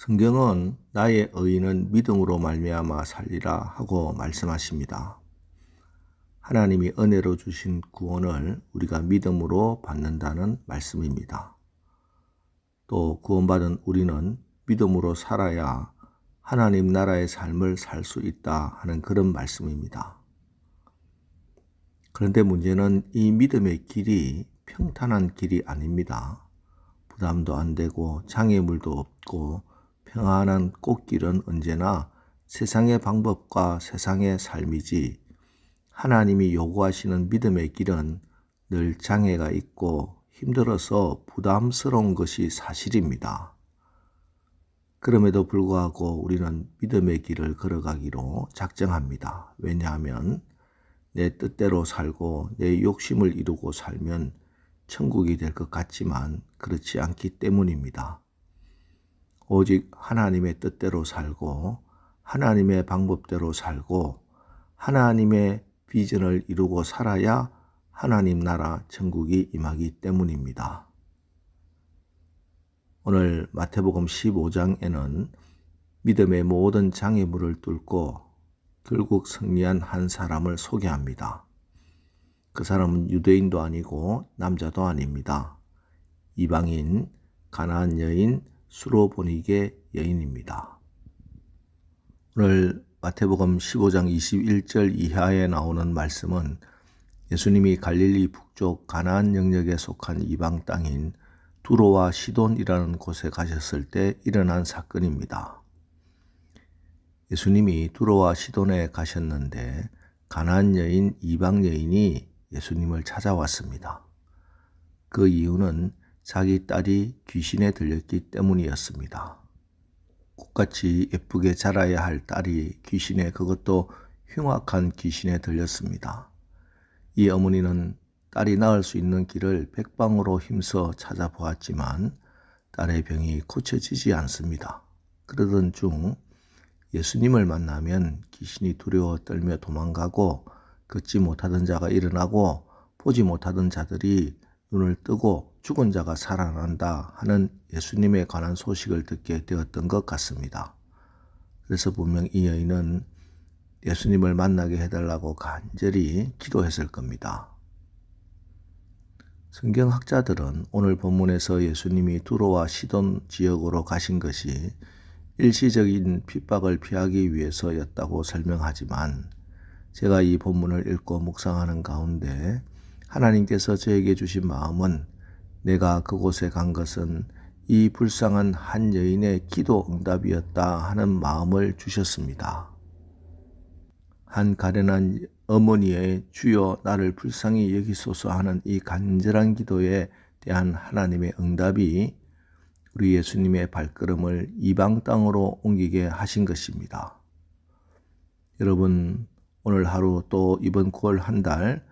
성경은 나의 의인은 믿음으로 말미암아 살리라 하고 말씀하십니다. 하나님이 은혜로 주신 구원을 우리가 믿음으로 받는다는 말씀입니다. 또 구원받은 우리는 믿음으로 살아야 하나님 나라의 삶을 살 수 있다 하는 그런 말씀입니다. 그런데 문제는 이 믿음의 길이 평탄한 길이 아닙니다. 부담도 안 되고 장애물도 없고 평안한 꽃길은 언제나 세상의 방법과 세상의 삶이지, 하나님이 요구하시는 믿음의 길은 늘 장애가 있고 힘들어서 부담스러운 것이 사실입니다. 그럼에도 불구하고 우리는 믿음의 길을 걸어가기로 작정합니다. 왜냐하면 내 뜻대로 살고 내 욕심을 이루고 살면 천국이 될 것 같지만 그렇지 않기 때문입니다. 오직 하나님의 뜻대로 살고 하나님의 방법대로 살고 하나님의 비전을 이루고 살아야 하나님 나라 천국이 임하기 때문입니다. 오늘 마태복음 15장에는 믿음의 모든 장애물을 뚫고 결국 승리한 한 사람을 소개합니다. 그 사람은 유대인도 아니고 남자도 아닙니다. 이방인, 가나안 여인, 수로보니게 여인입니다. 오늘 마태복음 15장 21절 이하에 나오는 말씀은 예수님이 갈릴리 북쪽 가나안 영역에 속한 이방 땅인 두로와 시돈이라는 곳에 가셨을 때 일어난 사건입니다. 예수님이 두로와 시돈에 가셨는데 가나안 여인, 이방 여인이 예수님을 찾아왔습니다. 그 이유는 자기 딸이 귀신에 들렸기 때문이었습니다. 꽃같이 예쁘게 자라야 할 딸이 귀신에, 그것도 흉악한 귀신에 들렸습니다. 이 어머니는 딸이 나을 수 있는 길을 백방으로 힘써 찾아보았지만 딸의 병이 고쳐지지 않습니다. 그러던 중 예수님을 만나면 귀신이 두려워 떨며 도망가고, 걷지 못하던 자가 일어나고 보지 못하던 자들이 눈을 뜨고 죽은 자가 살아난다 하는 예수님에 관한 소식을 듣게 되었던 것 같습니다. 그래서 분명 이 여인은 예수님을 만나게 해달라고 간절히 기도했을 겁니다. 성경학자들은 오늘 본문에서 예수님이 두로와 시돈 지역으로 가신 것이 일시적인 핍박을 피하기 위해서였다고 설명하지만, 제가 이 본문을 읽고 묵상하는 가운데 하나님께서 저에게 주신 마음은 내가 그곳에 간 것은 이 불쌍한 한 여인의 기도 응답이었다 하는 마음을 주셨습니다. 한 가련한 어머니의 주여 나를 불쌍히 여기소서 하는 이 간절한 기도에 대한 하나님의 응답이 우리 예수님의 발걸음을 이방 땅으로 옮기게 하신 것입니다. 여러분, 오늘 하루 또 이번 9월 한 달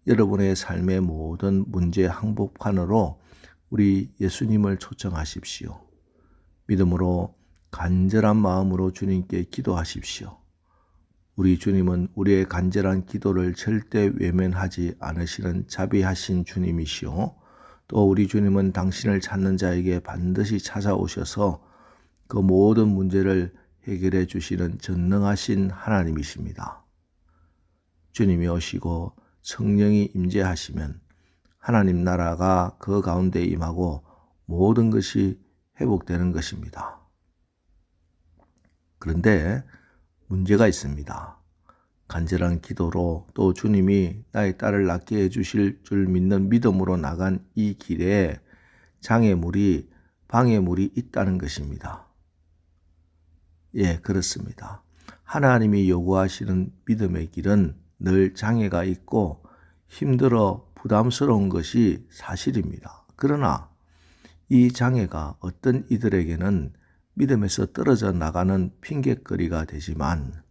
여러분의 삶의 모든 문제 항복판으로 우리 예수님을 초청하십시오. 믿음으로 간절한 마음으로 주님께 기도하십시오. 우리 주님은 우리의 간절한 기도를 절대 외면하지 않으시는 자비하신 주님이시오. 또 우리 주님은 당신을 찾는 자에게 반드시 찾아오셔서 그 모든 문제를 해결해 주시는 전능하신 하나님이십니다. 주님이 오시고 성령이 임재하시면 하나님 나라가 그 가운데 임하고 모든 것이 회복되는 것입니다. 그런데 문제가 있습니다. 간절한 기도로 또 주님이 나의 딸을 낫게 해주실 줄 믿는 믿음으로 나간 이 길에 장애물이, 방해물이 있다는 것입니다. 예, 그렇습니다. 하나님이 요구하시는 믿음의 길은 늘 장애가 있고 힘들어 부담스러운 것이 사실입니다. 그러나 이 장애가 어떤 이들에게는 믿음에서 떨어져 나가는 핑곗거리가 되지만,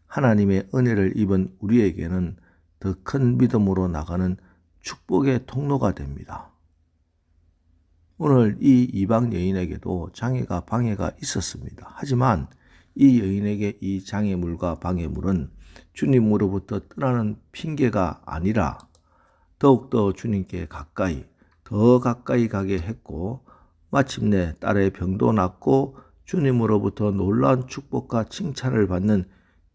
하나님의 은혜를 입은 우리에게는 더 큰 믿음으로 나가는 축복의 통로가 됩니다. 오늘 이 이방 여인에게도 장애가, 방해가 있었습니다. 하지만 이 여인에게 이 장애물과 방해물은 주님으로부터 떠나는 핑계가 아니라 더욱더 주님께 가까이, 더 가까이 가게 했고, 마침내 딸의 병도 낫고 주님으로부터 놀라운 축복과 칭찬을 받는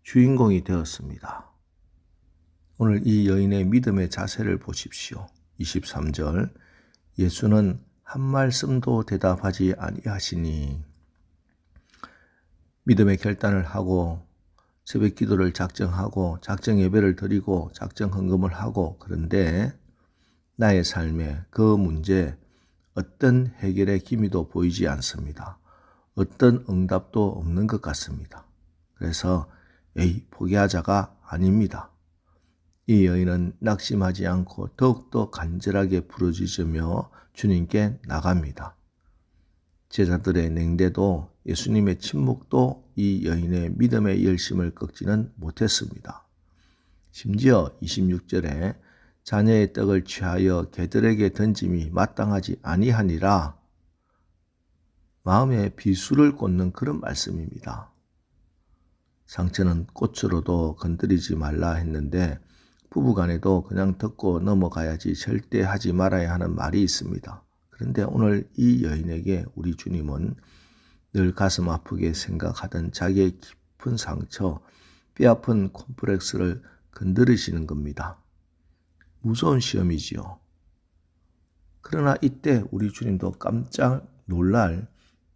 주인공이 되었습니다. 오늘 이 여인의 믿음의 자세를 보십시오. 23절, 예수는 한 말씀도 대답하지 아니하시니. 믿음의 결단을 하고 새벽 기도를 작정하고 작정 예배를 드리고 작정 헌금을 하고, 그런데 나의 삶에 그 문제 어떤 해결의 기미도 보이지 않습니다. 어떤 응답도 없는 것 같습니다. 그래서 포기하자가 아닙니다. 이 여인은 낙심하지 않고 더욱더 간절하게 부르짖으며 주님께 나갑니다. 제자들의 냉대도 예수님의 침묵도 이 여인의 믿음의 열심을 꺾지는 못했습니다. 심지어 26절에 자녀의 떡을 취하여 개들에게 던짐이 마땅하지 아니하니라, 마음에 비수를 꽂는 그런 말씀입니다. 상처는 꽃으로도 건드리지 말라 했는데 부부간에도 그냥 듣고 넘어가야지 절대 하지 말아야 하는 말이 있습니다. 그런데 오늘 이 여인에게 우리 주님은 늘 가슴 아프게 생각하던 자기의 깊은 상처, 뼈아픈 콤플렉스를 건드리시는 겁니다. 무서운 시험이지요. 그러나 이때 우리 주님도 깜짝 놀랄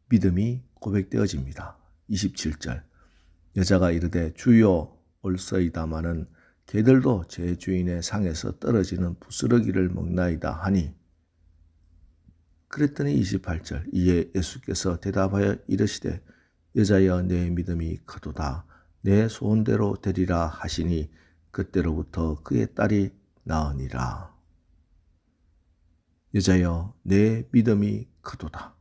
믿음이 고백되어집니다. 27절, 여자가 이르되 주여 올서이다마는 개들도 제 주인의 상에서 떨어지는 부스러기를 먹나이다 하니. 그랬더니 28절, 이에 예수께서 대답하여 이르시되 여자여 내 믿음이 크도다, 내 소원대로 되리라 하시니 그때로부터 그의 딸이 나으니라. 여자여 내 믿음이 크도다.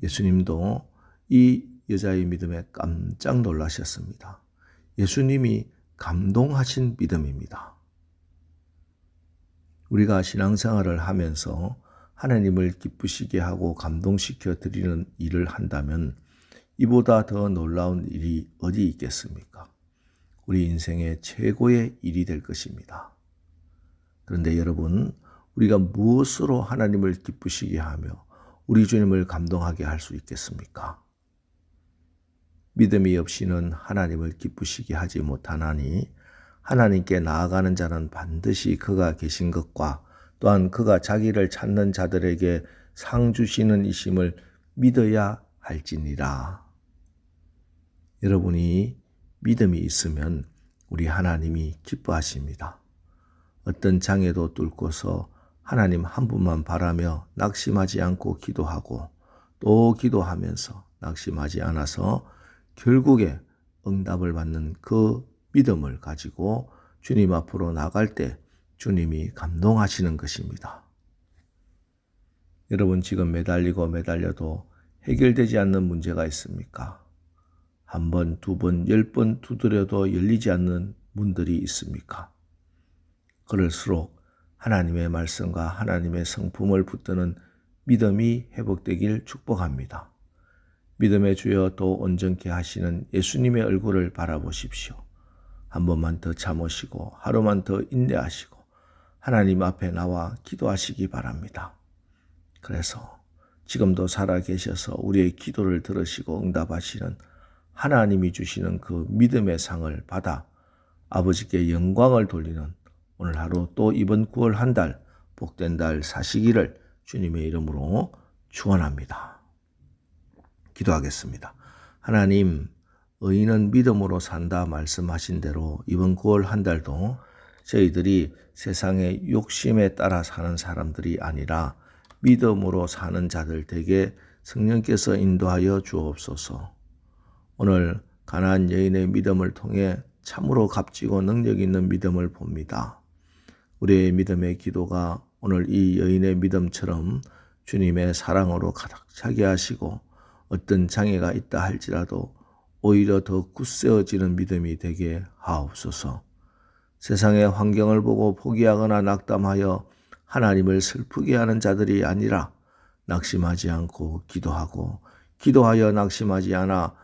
예수님도 이 여자의 믿음에 깜짝 놀라셨습니다. 예수님이 감동하신 믿음입니다. 우리가 신앙생활을 하면서 하나님을 기쁘시게 하고 감동시켜 드리는 일을 한다면 이보다 더 놀라운 일이 어디 있겠습니까? 우리 인생의 최고의 일이 될 것입니다. 그런데 여러분, 우리가 무엇으로 하나님을 기쁘시게 하며 우리 주님을 감동하게 할 수 있겠습니까? 믿음이 없이는 하나님을 기쁘시게 하지 못하나니 하나님께 나아가는 자는 반드시 그가 계신 것과 또한 그가 자기를 찾는 자들에게 상 주시는 이심을 믿어야 할지니라. 여러분이 믿음이 있으면 우리 하나님이 기뻐하십니다. 어떤 장애도 뚫고서 하나님 한 분만 바라며 낙심하지 않고 기도하고 또 기도하면서 낙심하지 않아서 결국에 응답을 받는 그 믿음을 가지고 주님 앞으로 나갈 때 주님이 감동하시는 것입니다. 여러분, 지금 매달리고 매달려도 해결되지 않는 문제가 있습니까? 한 번, 두 번, 10번 두드려도 열리지 않는 문들이 있습니까? 그럴수록 하나님의 말씀과 하나님의 성품을 붙드는 믿음이 회복되길 축복합니다. 믿음의 주여 또 온전케 하시는 예수님의 얼굴을 바라보십시오. 한 번만 더 참으시고 하루만 더 인내하시고 하나님 앞에 나와 기도하시기 바랍니다. 그래서 지금도 살아계셔서 우리의 기도를 들으시고 응답하시는 하나님이 주시는 그 믿음의 상을 받아 아버지께 영광을 돌리는 오늘 하루 또 이번 9월 한 달 복된 달 사시기를 주님의 이름으로 축원합니다. 기도하겠습니다. 하나님, 의인은 믿음으로 산다 말씀하신 대로 이번 9월 한 달도 저희들이 세상의 욕심에 따라 사는 사람들이 아니라 믿음으로 사는 자들 되게 성령께서 인도하여 주옵소서. 오늘 가나안 여인의 믿음을 통해 참으로 값지고 능력 있는 믿음을 봅니다. 우리의 믿음의 기도가 오늘 이 여인의 믿음처럼 주님의 사랑으로 가득 차게 하시고 어떤 장애가 있다 할지라도 오히려 더 굳세어지는 믿음이 되게 하옵소서. 세상의 환경을 보고 포기하거나 낙담하여 하나님을 슬프게 하는 자들이 아니라 낙심하지 않고 기도하여 낙심하지 않아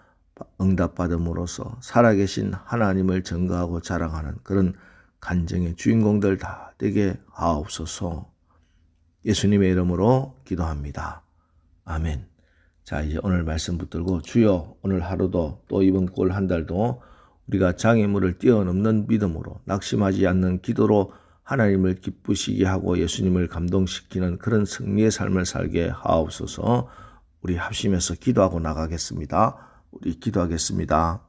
응답받음으로써 살아계신 하나님을 증거하고 자랑하는 그런 간증의 주인공들 다 되게 하옵소서. 예수님의 이름으로 기도합니다. 아멘. 자, 이제 오늘 말씀 붙들고 주여 오늘 하루도 또 이번 9월 한 달도 우리가 장애물을 뛰어넘는 믿음으로 낙심하지 않는 기도로 하나님을 기쁘시게 하고 예수님을 감동시키는 그런 승리의 삶을 살게 하옵소서. 우리 합심해서 기도하고 나가겠습니다. 우리 기도하겠습니다.